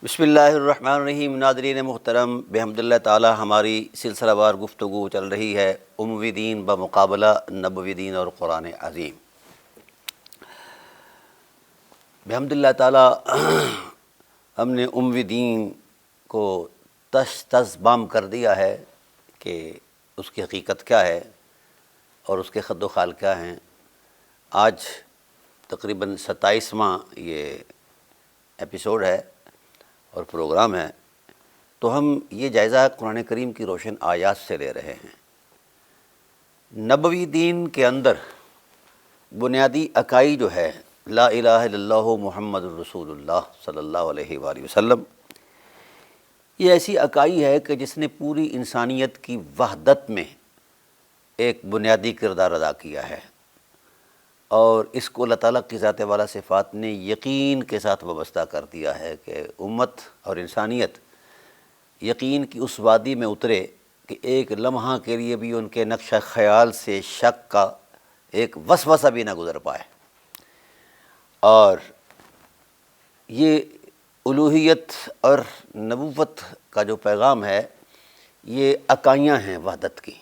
بسم اللہ الرحمن الرحیم۔ ناظرین محترم، بحمد اللہ تعالی ہماری سلسلہ وار گفتگو چل رہی ہے اموی دین بمقابلہ نبوی دین اور قرآن عظیم۔ بحمد اللہ تعالی ہم نے اموی دین کو تس بام کر دیا ہے کہ اس کی حقیقت کیا ہے اور اس کے خد و خال کیا ہیں۔ آج تقریباً 27واں یہ ایپیسوڈ ہے اور پروگرام ہے، تو ہم یہ جائزہ قرآن کریم کی روشن آیات سے لے رہے ہیں۔ نبوی دین کے اندر بنیادی اکائی جو ہے لا الہ الا اللہ محمد الرسول اللہ صلی اللہ علیہ وآلہ وسلم، یہ ایسی اکائی ہے کہ جس نے پوری انسانیت کی وحدت میں ایک بنیادی کردار ادا کیا ہے، اور اس کو اللہ تعالیٰ کی ذات والا صفات نے یقین کے ساتھ وابستہ کر دیا ہے کہ امت اور انسانیت یقین کی اس وادی میں اترے کہ ایک لمحہ کے لیے بھی ان کے نقشہ خیال سے شک کا ایک وسوسہ بھی نہ گزر پائے۔ اور یہ الوہیت اور نبوت کا جو پیغام ہے، یہ اکائیاں ہیں وحدت کی،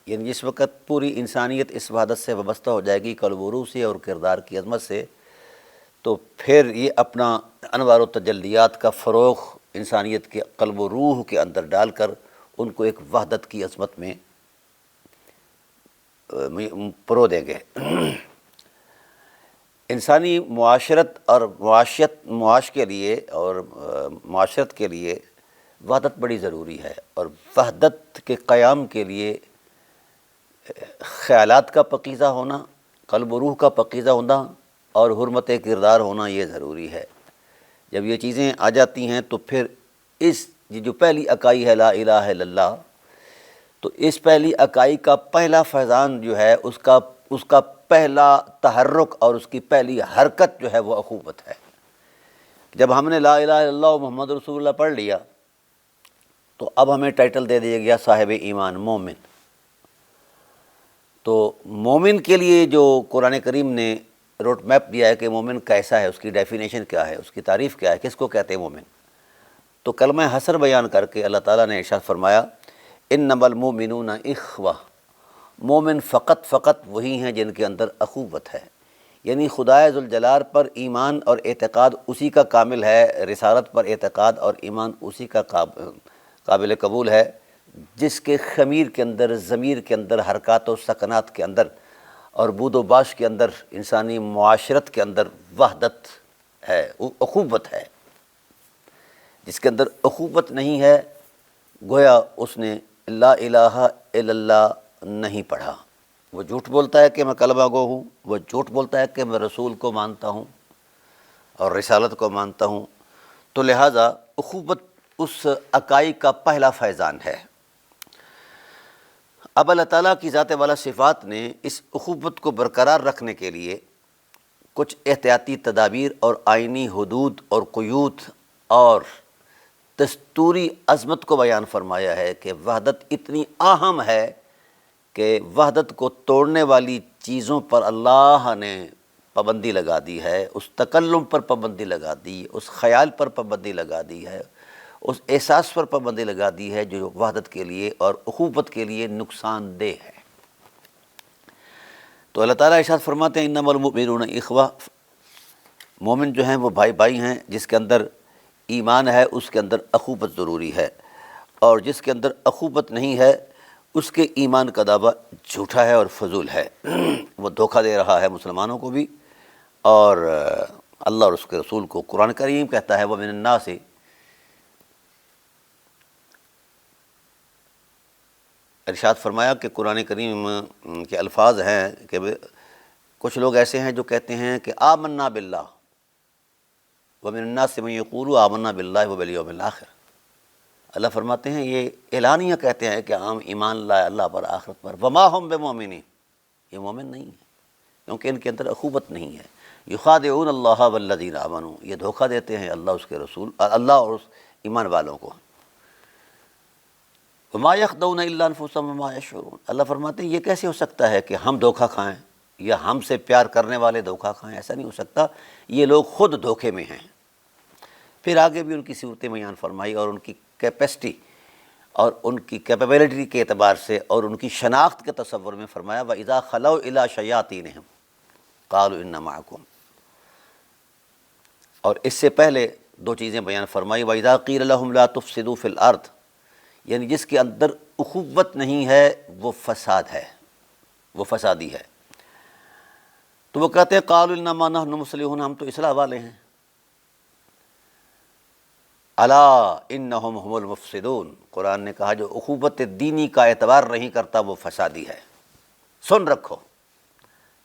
یعنی جس وقت پوری انسانیت اس وحدت سے وابستہ ہو جائے گی قلب و روح سے اور کردار کی عظمت سے، تو پھر یہ اپنا انوار و تجلیات کا فروغ انسانیت کے قلب و روح کے اندر ڈال کر ان کو ایک وحدت کی عظمت میں پرو دیں گے۔ انسانی معاشرت اور معاشرت کے لیے وحدت بڑی ضروری ہے، اور وحدت کے قیام کے لیے خیالات کا پاکیزہ ہونا، قلب و روح کا پاکیزہ ہونا اور حرمت کردار ہونا یہ ضروری ہے۔ جب یہ چیزیں آ جاتی ہیں تو پھر اس جو پہلی اکائی ہے لا الہ الا اللہ، تو اس پہلی اکائی کا پہلا فیضان جو ہے اس کا پہلا تحرک اور اس کی پہلی حرکت جو ہے وہ اخوت ہے۔ جب ہم نے لا الہ الا اللہ محمد رسول اللہ پڑھ لیا تو اب ہمیں ٹائٹل دے دیا گیا صاحب ایمان، مومن۔ تو مومن کے لیے جو قرآن کریم نے روڈ میپ دیا ہے کہ مومن کیسا ہے، اس کی ڈیفینیشن کیا ہے، اس کی تعریف کیا ہے، کس کو کہتے ہیں مومن، تو کلمہ حسر بیان کر کے اللہ تعالیٰ نے ارشاد فرمایا انما المؤمنون اخوہ، مومن فقط وہی ہیں جن کے اندر اخوت ہے، یعنی خدائے ذوالجلال پر ایمان اور اعتقاد اسی کا کامل ہے، رسالت پر اعتقاد اور ایمان اسی کا قابل قبول ہے جس کے خمیر کے اندر، ضمیر کے اندر، حرکات و سکنات کے اندر اور بود و باش کے اندر، انسانی معاشرت کے اندر وحدت ہے، اخوت ہے۔ جس کے اندر اخوت نہیں ہے گویا اس نے لا الہ الا اللہ نہیں پڑھا۔ وہ جھوٹ بولتا ہے کہ میں کلمہ گو ہوں، وہ جھوٹ بولتا ہے کہ میں رسول کو مانتا ہوں اور رسالت کو مانتا ہوں، تو لہٰذا اخوت اس اکائی کا پہلا فیضان ہے۔ اب اللہ تعالیٰ کی ذات والا صفات نے اس اخوت کو برقرار رکھنے کے لیے کچھ احتیاطی تدابیر اور آئینی حدود اور قیود اور دستوری عظمت کو بیان فرمایا ہے کہ وحدت اتنی اہم ہے کہ وحدت کو توڑنے والی چیزوں پر اللہ نے پابندی لگا دی ہے، اس تکلم پر پابندی لگا دی، اس خیال پر پابندی لگا دی ہے، اس احساس پر پابندی لگا دی ہے جو وحدت کے لیے اور اخوت کے لیے نقصان دہ ہے۔ تو اللہ تعالیٰ ارشاد فرماتے ہیں انما المؤمنون اخوہ، مومن جو ہیں وہ بھائی ہیں، جس کے اندر ایمان ہے اس کے اندر اخوت ضروری ہے، اور جس کے اندر اخوت نہیں ہے اس کے ایمان کا دعویٰ جھوٹا ہے اور فضول ہے، وہ دھوکہ دے رہا ہے مسلمانوں کو بھی اور اللہ اور اس کے رسول کو۔ قرآن کریم کہتا ہے وَمِنَ النَّاسِ، ارشاد فرمایا کہ قرآن کریم کے الفاظ ہیں کہ کچھ لوگ ایسے ہیں جو کہتے ہیں کہ آمنا باللہ وَمِنَ النَّاسِ مَن يَقُولُ آمنا بِاللَّهِ وَبِالْيَوْمِ الْآخِرِ، اللہ فرماتے ہیں یہ اعلانیہ کہتے ہیں کہ ہم ایمان لائے اللہ پر، آخرت پر، وما ہم بمؤمنین، یہ مومن نہیں ہے کیونکہ ان کے اندر اخوت نہیں ہے۔ یخادعون اللہ والذین آمنوا، یہ دھوکہ دیتے ہیں اللہ اس کے رسول، اللہ اور اس ایمان والوں کو۔ وما یخدعون الا انفسهم وما یشعرون، اللہ فرماتے ہیں یہ کیسے ہو سکتا ہے کہ ہم دھوکہ کھائیں یا ہم سے پیار کرنے والے دھوکہ کھائیں، ایسا نہیں ہو سکتا، یہ لوگ خود دھوکے میں ہیں۔ پھر آگے بھی ان کی صورتیں بیان فرمائی اور ان کی کیپیسٹی اور ان کی کیپیبلٹی کے اعتبار سے اور ان کی شناخت کے تصور میں فرمایا وَإِذَا خَلَوْا إِلَىٰ شَيَاطِينِهِمْ قَالُوا إِنَّ مَعَكُمْ، اور اس سے پہلے دو چیزیں بیان فرمائی وَإِذَا قِيلَ لَهُمْ لَا تُفْسِدُوا فِي الْأَرْضِ، یعنی جس کے اندر اخوت نہیں ہے وہ فساد ہے، وہ فسادی ہے، تو وہ کہتے ہیں قَالُوا إِنَّمَا نَحْنُ مُصْلِحُونَ، ہم تو اصلاح والے ہیں، الا انہم هم المفسدون، قرآن نے کہا جو اخوت دینی کا اعتبار نہیں کرتا وہ فسادی ہے، سن رکھو۔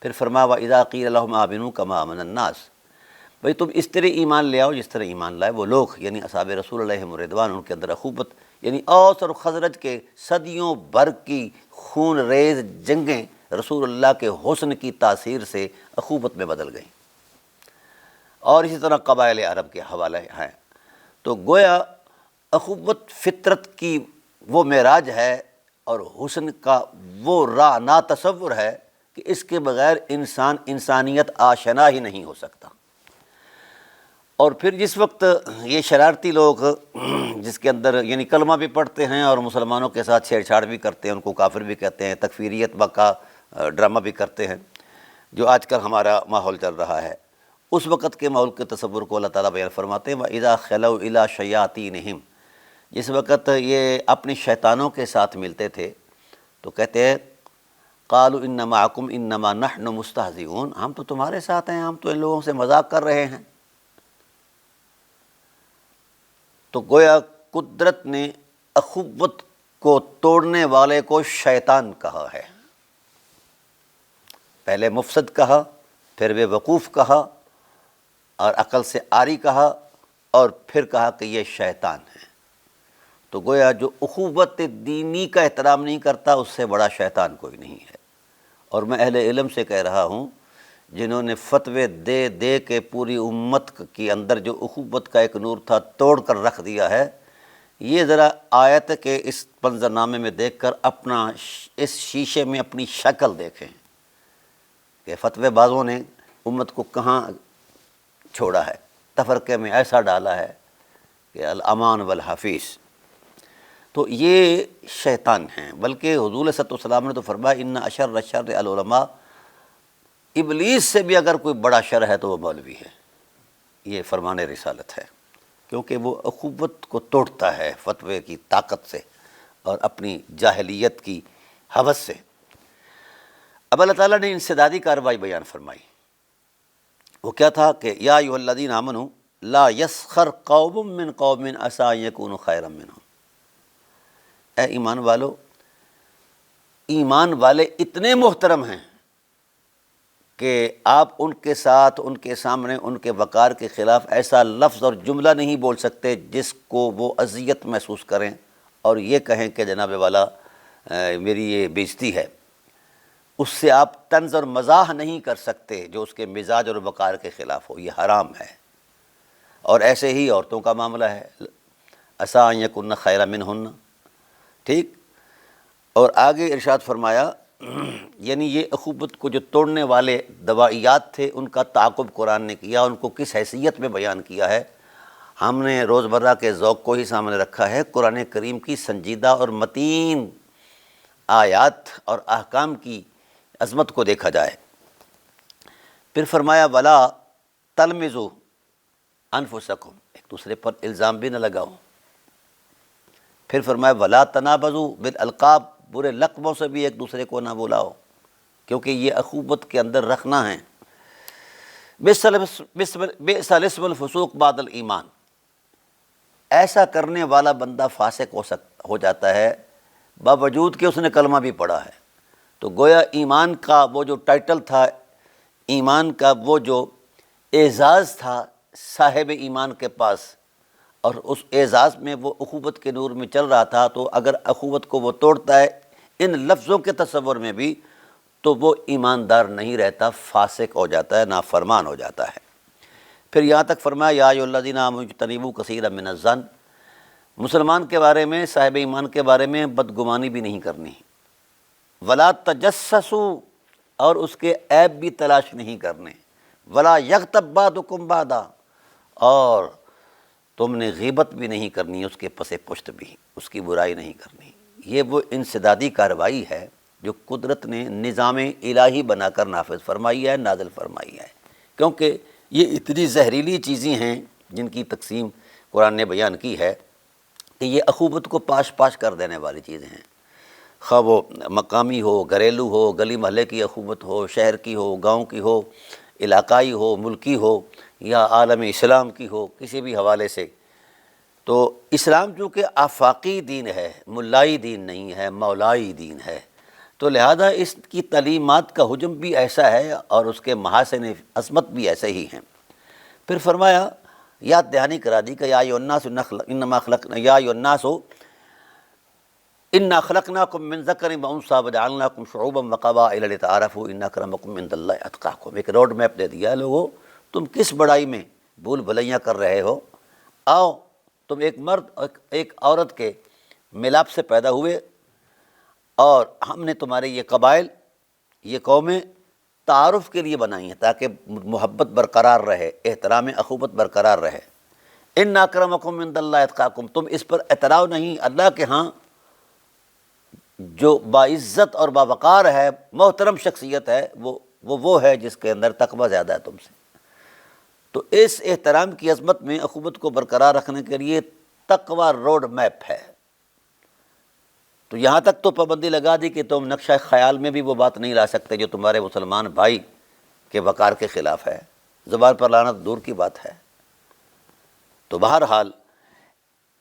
پھر فرمایا وَإِذَا قِيلَ لَهُمْ آمِنُوا كَمَا آمَنَ النَّاسُ، بھئی تم اس طرح ایمان لے آؤ جس طرح ایمان لائے وہ لوگ، یعنی اصحاب رسول علیہم الرضوان، ان کے اندر اخوت، یعنی اوس اور خزرج کے صدیوں بھر کی خون ریز جنگیں رسول اللہ کے حسن کی تاثیر سے اخوت میں بدل گئیں، اور اسی طرح قبائل عرب کے حوالے ہیں۔ تو گویا اخوت فطرت کی وہ معراج ہے اور حسن کا وہ رانا تصور ہے کہ اس کے بغیر انسان انسانیت آشنا ہی نہیں ہو سکتا۔ اور پھر جس وقت یہ شرارتی لوگ جس کے اندر یعنی کلمہ بھی پڑھتے ہیں اور مسلمانوں کے ساتھ چھیڑ چھاڑ بھی کرتے ہیں، ان کو کافر بھی کہتے ہیں، تکفیریت کا ڈرامہ بھی کرتے ہیں، جو آج کل ہمارا ماحول چل رہا ہے، اس وقت کے ماحول کے تصور کو اللہ تعالیٰ بیان فرماتے ہیں وَإِذَا خَلَوْا إِلَىٰ شَيَاطِينِهِمْ، جس وقت یہ اپنے شیطانوں کے ساتھ ملتے تھے تو کہتے ہیں قَالُوا إِنَّ مَعَكُمْ إِنَّمَا نَحْنُ مُسْتَهْزِئُونَ، ہم تو تمہارے ساتھ ہیں، ہم تو ان لوگوں سے مذاق کر رہے ہیں۔ تو گویا قدرت نے اخوت کو توڑنے والے کو شیطان کہا ہے، پہلے مفسد کہا، پھر بے وقوف کہا، اور عقل سے عاری کہا، اور پھر کہا کہ یہ شیطان ہے۔ تو گویا جو اخوت دینی کا احترام نہیں کرتا اس سے بڑا شیطان کوئی نہیں ہے۔ اور میں اہل علم سے کہہ رہا ہوں جنہوں نے فتوے دے دے کے پوری امت کے اندر جو اخوت کا ایک نور تھا توڑ کر رکھ دیا ہے، یہ ذرا آیت کے اس منظرنامے میں دیکھ کر اپنا اس شیشے میں اپنی شکل دیکھیں کہ فتوے بازوں نے امت کو کہاں چھوڑا ہے، تفرقے میں ایسا ڈالا ہے کہ الامان والحفیظ۔ تو یہ شیطان ہیں، بلکہ حضور صلی اللہ علیہ وسلم نے تو فرمایا ان اشر الشر العلماء، ابلیس سے بھی اگر کوئی بڑا شر ہے تو وہ مولوی ہے، یہ فرمان رسالت ہے، کیونکہ وہ اخوت کو توڑتا ہے فتوے کی طاقت سے اور اپنی جاہلیت کی ہوس سے۔ اب اللہ تعالیٰ نے انسدادی کارروائی بیان فرمائی، وہ کیا تھا کہ یا ایھا الذین آمنوا لا یسخر قوم من قوم عسیٰ ان یکونوا خیرا منہم، اے ایمان والو، ایمان والے اتنے محترم ہیں کہ آپ ان کے ساتھ ان کے سامنے ان کے وقار کے خلاف ایسا لفظ اور جملہ نہیں بول سکتے جس کو وہ اذیت محسوس کریں اور یہ کہیں کہ جناب والا میری یہ بےزتی ہے۔ اس سے آپ طنز اور مزاح نہیں کر سکتے جو اس کے مزاج اور وقار کے خلاف ہو، یہ حرام ہے۔ اور ایسے ہی عورتوں کا معاملہ ہے، عسیٰ ان یکن خیرا منہن، ٹھیک۔ اور آگے ارشاد فرمایا یعنی یہ اخوت کو جو توڑنے والے دوائیات تھے ان کا تعاقب قرآن نے کیا، ان کو کس حیثیت میں بیان کیا ہے۔ ہم نے روزمرہ کے ذوق کو ہی سامنے رکھا ہے، قرآن کریم کی سنجیدہ اور متین آیات اور احکام کی عظمت کو دیکھا جائے۔ پھر فرمایا ولا تلمزوا انفسکم، ایک دوسرے پر الزام بھی نہ لگاؤ۔ پھر فرمایا ولا تنابزوا بالالقاب، برے لقبوں سے بھی ایک دوسرے کو نہ بلاؤ، کیونکہ یہ اخوت کے اندر رکھنا ہے۔ بئس الاسم الفسوق بعد الایمان، ایسا کرنے والا بندہ فاسق ہو جاتا ہے باوجود کہ اس نے کلمہ بھی پڑھا ہے۔ تو گویا ایمان کا وہ جو ٹائٹل تھا، ایمان کا وہ جو اعزاز تھا صاحب ایمان کے پاس، اور اس اعزاز میں وہ اخوت کے نور میں چل رہا تھا، تو اگر اخوت کو وہ توڑتا ہے ان لفظوں کے تصور میں بھی تو وہ ایماندار نہیں رہتا، فاسق ہو جاتا ہے، نافرمان ہو جاتا ہے۔ پھر یہاں تک فرمایا یا ایھا الذین آمنوا اجتنبوا کثیرا من الظن، مسلمان کے بارے میں، صاحب ایمان کے بارے میں بدگمانی بھی نہیں کرنی، ولا تجسسوا، اور اس کے عیب بھی تلاش نہیں کرنے، ولا یغتب بعضکم بعضا، اور تم نے غیبت بھی نہیں کرنی، اس کے پس پشت بھی اس کی برائی نہیں کرنی۔ یہ وہ انسدادی کارروائی ہے جو قدرت نے نظام الہی بنا کر نافذ فرمائی ہے، نازل فرمائی ہے، کیونکہ یہ اتنی زہریلی چیزیں ہیں جن کی تقسیم قرآن نے بیان کی ہے کہ یہ اخوت کو پاش پاش کر دینے والی چیزیں ہیں، خواہ وہ مقامی ہو، گھریلو ہو، گلی محلے کی اخوت ہو، شہر کی ہو، گاؤں کی ہو، علاقائی ہو، ملکی ہو، یا عالم اسلام کی ہو، کسی بھی حوالے سے۔ تو اسلام چونکہ آفاقی دین ہے، ملائی دین نہیں ہے، مولائی دین ہے، تو لہذا اس کی تعلیمات کا حجم بھی ایسا ہے اور اس کے محاسن عظمت بھی ایسے ہی ہیں۔ پھر فرمایا، یاد دہانی کرا دی کہ یا ایھا الناس انما خلقنا یا ایھا الناس انا خلقناکم من ذکر و انثی وجعلناکم شعوبا وقبائل لتعارفوا ان اکرمکم عند اللہ اتقاکم۔ ایک روڈ میپ دے دیا، لوگو تم کس بڑائی میں بھول بھلیاں کر رہے ہو؟ آؤ، تم ایک مرد اور ایک عورت کے ملاپ سے پیدا ہوئے، اور ہم نے تمہارے یہ قبائل، یہ قومیں تعارف کے لیے بنائی ہیں تاکہ محبت برقرار رہے، احترام اخوت برقرار رہے۔ ان اکرمکم عند اللہ اتقاکم، تم اس پر اعتراف نہیں، اللہ کے ہاں جو باعزت اور باوقار ہے، محترم شخصیت ہے، وہ ہے جس کے اندر تقوی زیادہ ہے تم سے۔ تو اس احترام کی عظمت میں اخوت کو برقرار رکھنے کے لیے تقوی روڈ میپ ہے۔ تو یہاں تک تو پابندی لگا دی کہ تم نقشہ خیال میں بھی وہ بات نہیں لا سکتے جو تمہارے مسلمان بھائی کے وقار کے خلاف ہے، زبان پر لانا تو دور کی بات ہے۔ تو بہرحال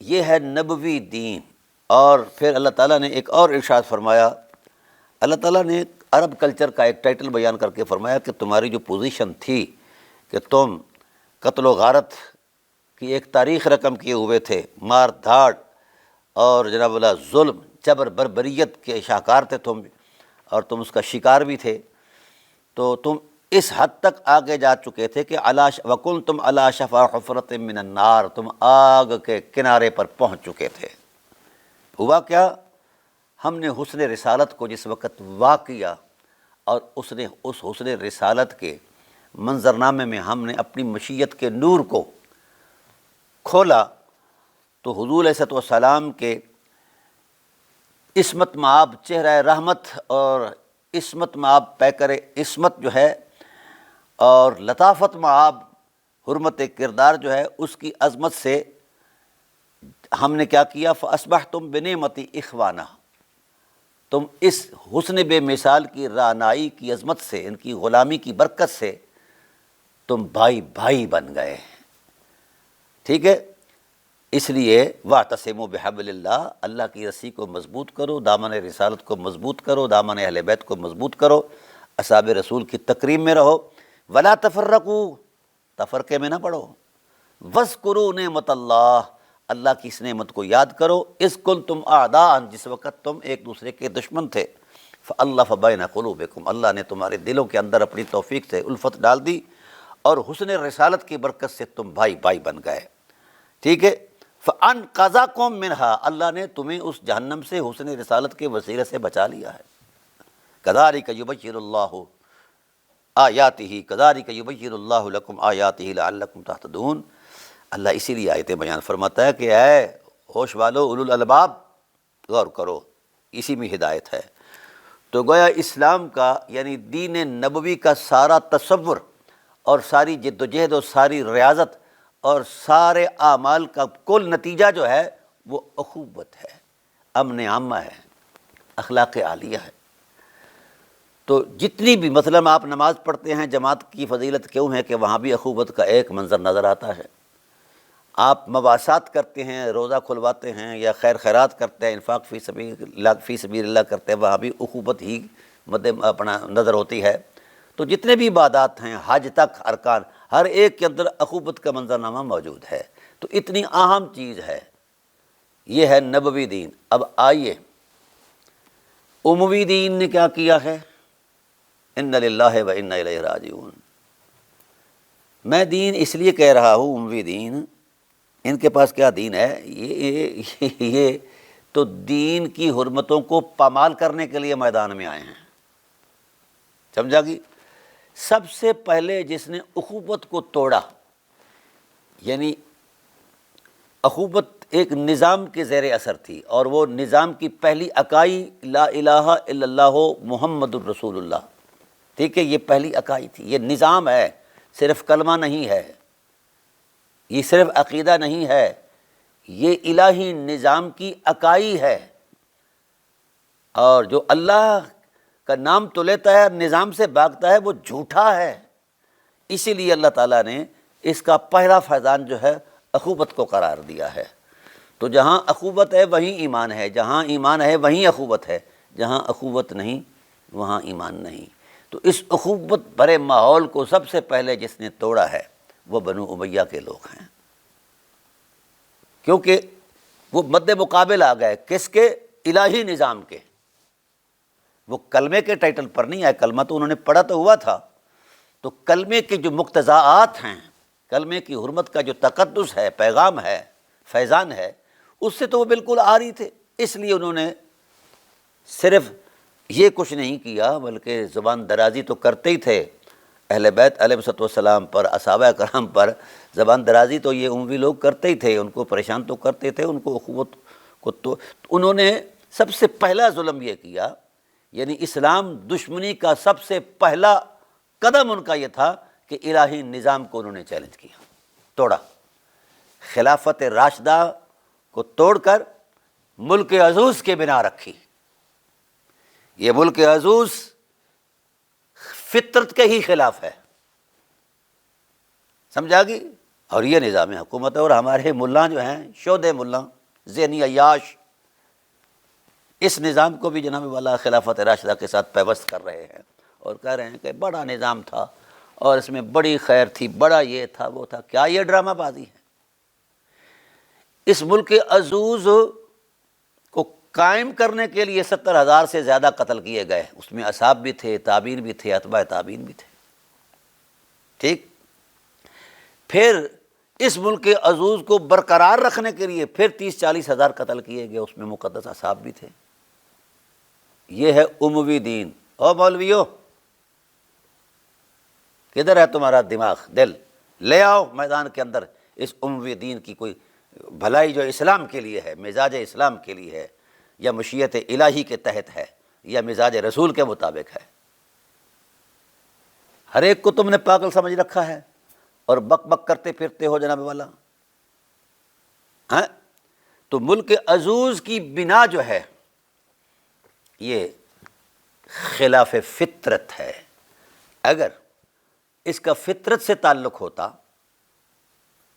یہ ہے نبوی دین۔ اور پھر اللہ تعالیٰ نے ایک اور ارشاد فرمایا، اللہ تعالیٰ نے عرب کلچر کا ایک ٹائٹل بیان کر کے فرمایا کہ تمہاری جو پوزیشن تھی کہ تم قتل و غارت کی ایک تاریخ رقم کیے ہوئے تھے، مار دھاڑ اور جناب اللہ ظلم جبر بربریت کے شاہکار تھے تم، اور تم اس کا شکار بھی تھے، تو تم اس حد تک آگے جا چکے تھے کہ وَكُنْتُمْ عَلَىٰ شَفَا حُفْرَةٍ مِّنَ النَّارِ، تم آگ کے کنارے پر پہنچ چکے تھے۔ ہوا کیا؟ ہم نے حسن رسالت کو جس وقت واقع کیا اور اس حسن رسالت کے منظرنامے میں ہم نے اپنی مشیت کے نور کو کھولا، تو حضور علیہ السلام کے عصمت مآب چہرہ رحمت اور عصمت مآب پیکر عصمت جو ہے، اور لطافت مآب حرمت کردار جو ہے، اس کی عظمت سے ہم نے کیا کیا؟ فَأَصْبَحْتُمْ بِنِعْمَتِي إِخْوَانًا، تم اس حسن بے مثال کی رعنائی کی عظمت سے، ان کی غلامی کی برکت سے تم بھائی بھائی بن گئے۔ ٹھیک ہے، اس لیے وَاعْتَصِمُوا بِحَبْلِ اللَّهِ، اللہ کی رسی کو مضبوط کرو، دامن رسالت کو مضبوط کرو، دامن اہل بیت کو مضبوط کرو، اصحاب رسول کی تکریم میں رہو، وَلَا تَفَرَّقُوا، تفرقے میں نہ پڑو، وَاذْكُرُوا نِعْمَتَ اللَّهِ، اللہ کی اس نعمت کو یاد کرو، اذ کنتم اعداء، جس وقت تم ایک دوسرے کے دشمن تھے، فالف بین قلوبکم، اللہ نے تمہارے دلوں کے اندر اپنی توفیق سے الفت ڈال دی، اور حسن رسالت کی برکت سے تم بھائی بھائی بن گئے۔ ٹھیک ہے، فانقذکم منہا، اللہ نے تمہیں اس جہنم سے حسن رسالت کے وسیلے سے بچا لیا ہے۔ کذالک یبین اللہ آیاتہ، کذالک یبین اللہ لکم آیاتہ لعلکم تہتدون، اللہ اسی لیے آیتیں بیان فرماتا ہے کہ اے ہوش والو، اولو الالباب، غور کرو، اسی میں ہدایت ہے۔ تو گویا اسلام کا یعنی دین نبوی کا سارا تصور اور ساری جد و جہد اور ساری ریاضت اور سارے اعمال کا کل نتیجہ جو ہے وہ اخوت ہے، امن عامہ ہے، اخلاق عالیہ ہے۔ تو جتنی بھی مثلا آپ نماز پڑھتے ہیں، جماعت کی فضیلت کیوں ہے کہ وہاں بھی اخوت کا ایک منظر نظر آتا ہے۔ آپ مواسات کرتے ہیں، روزہ کھلواتے ہیں یا خیر خیرات کرتے ہیں، انفاق فی سبیل اللہ کرتے ہیں، وہاں بھی اخوت ہی اپنا نظر ہوتی ہے۔ تو جتنے بھی عبادات ہیں، حج تک ارکان، ہر ایک کے اندر اخوت کا منظرنامہ موجود ہے۔ تو اتنی اہم چیز ہے، یہ ہے نبوی دین۔ اب آئیے اموی دین نے کیا کیا ہے؟ ان للہ و انا الیہ راجعون۔ میں دین اس لیے کہہ رہا ہوں اموی دین، ان کے پاس کیا دین ہے؟ یہ تو دین کی حرمتوں کو پامال کرنے کے لیے میدان میں آئے ہیں، سمجھا گی؟ سب سے پہلے جس نے اخوت کو توڑا، یعنی اخوت ایک نظام کے زیر اثر تھی، اور وہ نظام کی پہلی اکائی لا الہ الا اللہ محمد الرسول اللہ، ٹھیک ہے، یہ پہلی اکائی تھی۔ یہ نظام ہے، صرف کلمہ نہیں ہے، یہ صرف عقیدہ نہیں ہے، یہ الہی نظام کی اکائی ہے۔ اور جو اللہ کا نام تو لیتا ہے، نظام سے بھاگتا ہے، وہ جھوٹا ہے۔ اسی لیے اللہ تعالیٰ نے اس کا پہلا فیضان جو ہے اخوت کو قرار دیا ہے۔ تو جہاں اخوت ہے وہیں ایمان ہے، جہاں ایمان ہے وہیں اخوت ہے، جہاں اخوت نہیں وہاں ایمان نہیں۔ تو اس اخوت بھرے ماحول کو سب سے پہلے جس نے توڑا ہے وہ بنو امیہ کے لوگ ہیں، کیونکہ وہ مد مقابل آ گئے کس کے؟ الہی نظام کے۔ وہ کلمے کے ٹائٹل پر نہیں آئے، کلمہ تو انہوں نے پڑھا تو ہوا تھا، تو کلمے کے جو مقتضاءات ہیں، کلمے کی حرمت کا جو تقدس ہے، پیغام ہے، فیضان ہے، اس سے تو وہ بالکل آری تھے۔ اس لیے انہوں نے صرف یہ کچھ نہیں کیا بلکہ زبان درازی تو کرتے ہی تھے اہل بیت علیہ السلام پر، اصحابہ کرام پر۔ زبان درازی تو یہ اموی لوگ کرتے ہی تھے، ان کو پریشان تو کرتے تھے، ان کو اخوت کو تو انہوں نے سب سے پہلا ظلم یہ کیا، یعنی اسلام دشمنی کا سب سے پہلا قدم ان کا یہ تھا کہ الہی نظام کو انہوں نے چیلنج کیا، توڑا۔ خلافت راشدہ کو توڑ کر ملک عزوز کے بنا رکھی۔ یہ ملک عزوز فطرت کے ہی خلاف ہے، سمجھا گی؟ اور یہ نظام حکومت ہے۔ اور ہمارے ملا جو ہیں، شودے ملا، ذہنی عیاش، اس نظام کو بھی جناب والا خلافت راشدہ کے ساتھ پیوست کر رہے ہیں، اور کہہ رہے ہیں کہ بڑا نظام تھا اور اس میں بڑی خیر تھی، بڑا یہ تھا وہ تھا۔ کیا یہ ڈرامہ بازی ہے؟ اس ملک عزوز کو قائم کرنے کے لیے 70,000 سے زیادہ قتل کیے گئے، اس میں اصحاب بھی تھے، تابعین بھی تھے، اتباع تابعین بھی تھے، ٹھیک۔ پھر اس ملک عزوز کو برقرار رکھنے کے لیے پھر 30-40 ہزار قتل کیے گئے، اس میں مقدس اصحاب بھی تھے۔ یہ ہے اموی دین۔ او مولویو، کدھر ہے تمہارا دماغ دل؟ لے آؤ میدان کے اندر اس اموی دین کی کوئی بھلائی جو اسلام کے لیے ہے، مزاج اسلام کے لیے ہے، یا مشیت الہی کے تحت ہے، یا مزاج رسول کے مطابق ہے۔ ہر ایک کو تم نے پاگل سمجھ رکھا ہے اور بک بک کرتے پھرتے ہو جناب والا، ہاں؟ تو ملک عزوز کی بنا جو ہے یہ خلاف فطرت ہے۔ اگر اس کا فطرت سے تعلق ہوتا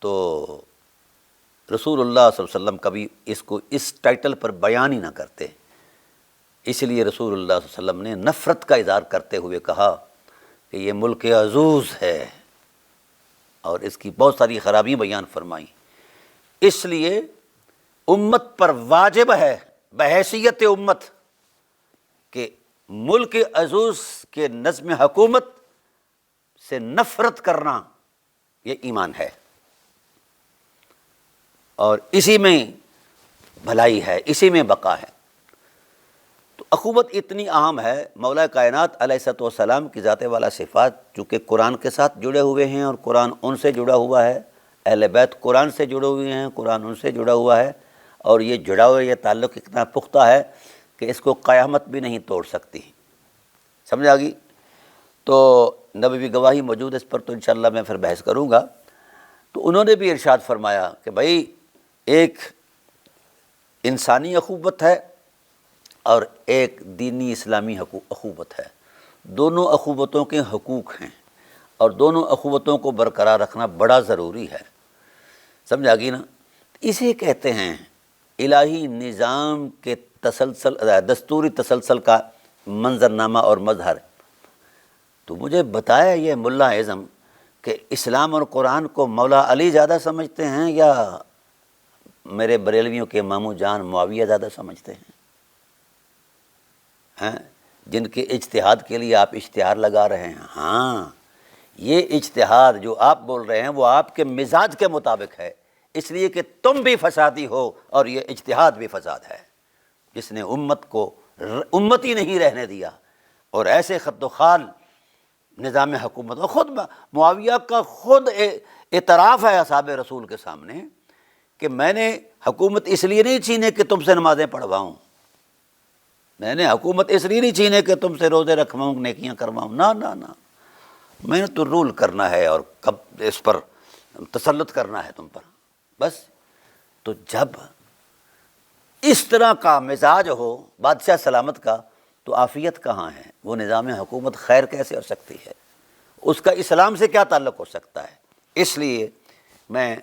تو رسول اللہ صلی اللہ علیہ وسلم کبھی اس کو اس ٹائٹل پر بیان ہی نہ کرتے۔ اس لیے رسول اللہ صلی اللہ علیہ وسلم نے نفرت کا اظہار کرتے ہوئے کہا کہ یہ ملک عزوز ہے، اور اس کی بہت ساری خرابی بیان فرمائی۔ اس لیے امت پر واجب ہے بحیثیت امت کہ ملک عزوز کے نظم حکومت سے نفرت کرنا یہ ایمان ہے، اور اسی میں بھلائی ہے، اسی میں بقا ہے۔ تو اخوت اتنی اہم ہے۔ مولا کائنات علیہ الصلوۃ والسلام کی ذات والا صفات چونکہ قرآن کے ساتھ جڑے ہوئے ہیں، اور قرآن ان سے جڑا ہوا ہے، اہل بیت قرآن سے جڑے ہوئے ہیں، قرآن ان سے جڑا ہوا ہے، اور یہ جڑا ہوا، یہ تعلق اتنا پختہ ہے کہ اس کو قیامت بھی نہیں توڑ سکتی، سمجھا گی؟ تو نبوی گواہی موجود ہے، اس پر تو انشاءاللہ میں پھر بحث کروں گا۔ تو انہوں نے بھی ارشاد فرمایا کہ بھائی ایک انسانی اخوت ہے اور ایک دینی اسلامی اخوت ہے، دونوں اخوتوں کے حقوق ہیں، اور دونوں اخوتوں کو برقرار رکھنا بڑا ضروری ہے، سمجھا گی نا؟ اسے کہتے ہیں الہی نظام کے تسلسل، دستوری تسلسل کا منظرنامہ اور مظہر۔ تو مجھے بتایا یہ ملا اعظم کہ اسلام اور قرآن کو مولا علی زیادہ سمجھتے ہیں یا میرے بریلویوں کے ماموں جان معاویہ زیادہ سمجھتے ہیں، جن کے اجتہاد کے لیے آپ اشتہار لگا رہے ہیں؟ ہاں، یہ اجتہاد جو آپ بول رہے ہیں وہ آپ کے مزاج کے مطابق ہے، اس لیے کہ تم بھی فسادی ہو اور یہ اجتہاد بھی فساد ہے، جس نے امت کو امتی نہیں رہنے دیا، اور ایسے خد و خال نظام حکومت۔ اور خود معاویہ کا خود اعتراف ہے اصحاب رسول کے سامنے کہ میں نے حکومت اس لیے نہیں چھینے کہ تم سے نمازیں پڑھواؤں، میں نے حکومت اس لیے نہیں چھینے کہ تم سے روزے رکھواؤں، نیکیاں کرواؤں، نہ، میں نے تو رول کرنا ہے اور کب اس پر تسلط کرنا ہے تم پر، بس۔ تو جب اس طرح کا مزاج ہو بادشاہ سلامت کا تو عافیت کہاں ہے؟ وہ نظام حکومت خیر کیسے ہو سکتی ہے؟ اس کا اسلام سے کیا تعلق ہو سکتا ہے؟ اس لیے میں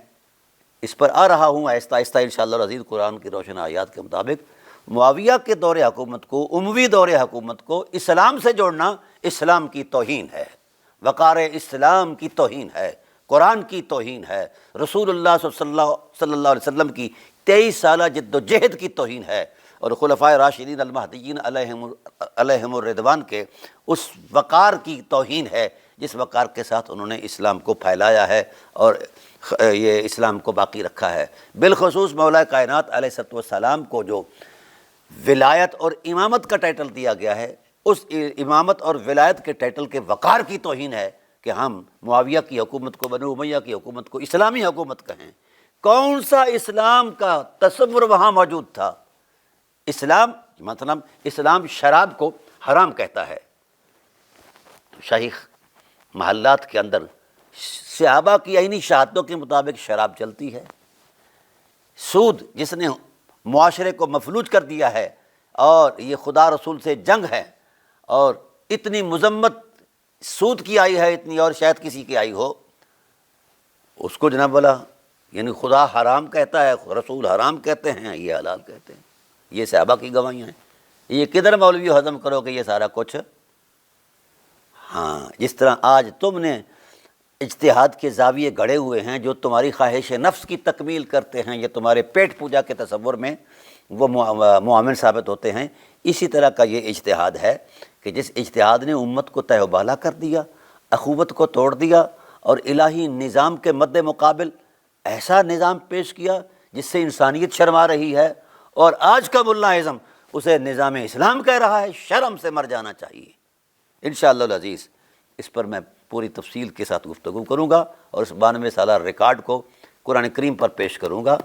اس پر آ رہا ہوں آہستہ آہستہ انشاءاللہ العزیز۔ قرآن کی روشن آیات کے مطابق معاویہ کے دور حکومت کو، اموی دور حکومت کو اسلام سے جوڑنا اسلام کی توہین ہے، وقار اسلام کی توہین ہے، قرآن کی توہین ہے، رسول اللہ صلی اللہ علیہ وسلم کی 23 سالہ جد و جہد کی توہین ہے، اور خلفائے راشدین المہدیین علیہم الرضوان کے اس وقار کی توہین ہے جس وقار کے ساتھ انہوں نے اسلام کو پھیلایا ہے اور یہ اسلام کو باقی رکھا ہے۔ بالخصوص مولا کائنات علیہ الصلوۃ والسلام کو جو ولایت اور امامت کا ٹائٹل دیا گیا ہے، اس امامت اور ولایت کے ٹائٹل کے وقار کی توہین ہے کہ ہم معاویہ کی حکومت کو، بنو امیہ کی حکومت کو اسلامی حکومت کہیں۔ کون سا اسلام کا تصور وہاں موجود تھا؟ اسلام مثلا اسلام شراب کو حرام کہتا ہے، شاہی محلات کے اندر صحابہ کی عینی شہادتوں کے مطابق شراب چلتی ہے۔ سود جس نے معاشرے کو مفلوج کر دیا ہے اور یہ خدا رسول سے جنگ ہے، اور اتنی مذمت سود کی آئی ہے اتنی، اور شاید کسی کی آئی ہو، اس کو جناب والا یعنی خدا حرام کہتا ہے، رسول حرام کہتے ہیں، یہ حلال کہتے ہیں۔ یہ صحابہ کی گواہیاں ہیں۔ یہ کدھر مولوی ہضم کرو کہ یہ سارا کچھ؟ ہاں، جس طرح آج تم نے اجتہاد کے زاویے گڑے ہوئے ہیں جو تمہاری خواہش نفس کی تکمیل کرتے ہیں، یہ تمہارے پیٹ پوجا کے تصور میں وہ معاون ثابت ہوتے ہیں، اسی طرح کا یہ اجتہاد ہے کہ جس اجتہاد نے امت کو تہہ و بالا کر دیا، اخوت کو توڑ دیا، اور الہی نظام کے مد مقابل ایسا نظام پیش کیا جس سے انسانیت شرما رہی ہے، اور آج کا ملا اعظم اسے نظام اسلام کہہ رہا ہے۔ شرم سے مر جانا چاہیے۔ انشاءاللہ العزیز اس پر میں پوری تفصیل کے ساتھ گفتگو کروں گا، اور اس 92 سالہ ریکارڈ کو قرآن کریم پر پیش کروں گا۔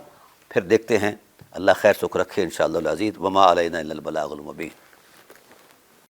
پھر دیکھتے ہیں، اللہ خیر سکھ رکھے انشاءاللہ العزیز۔ وما علینا الا البلاغ المبین۔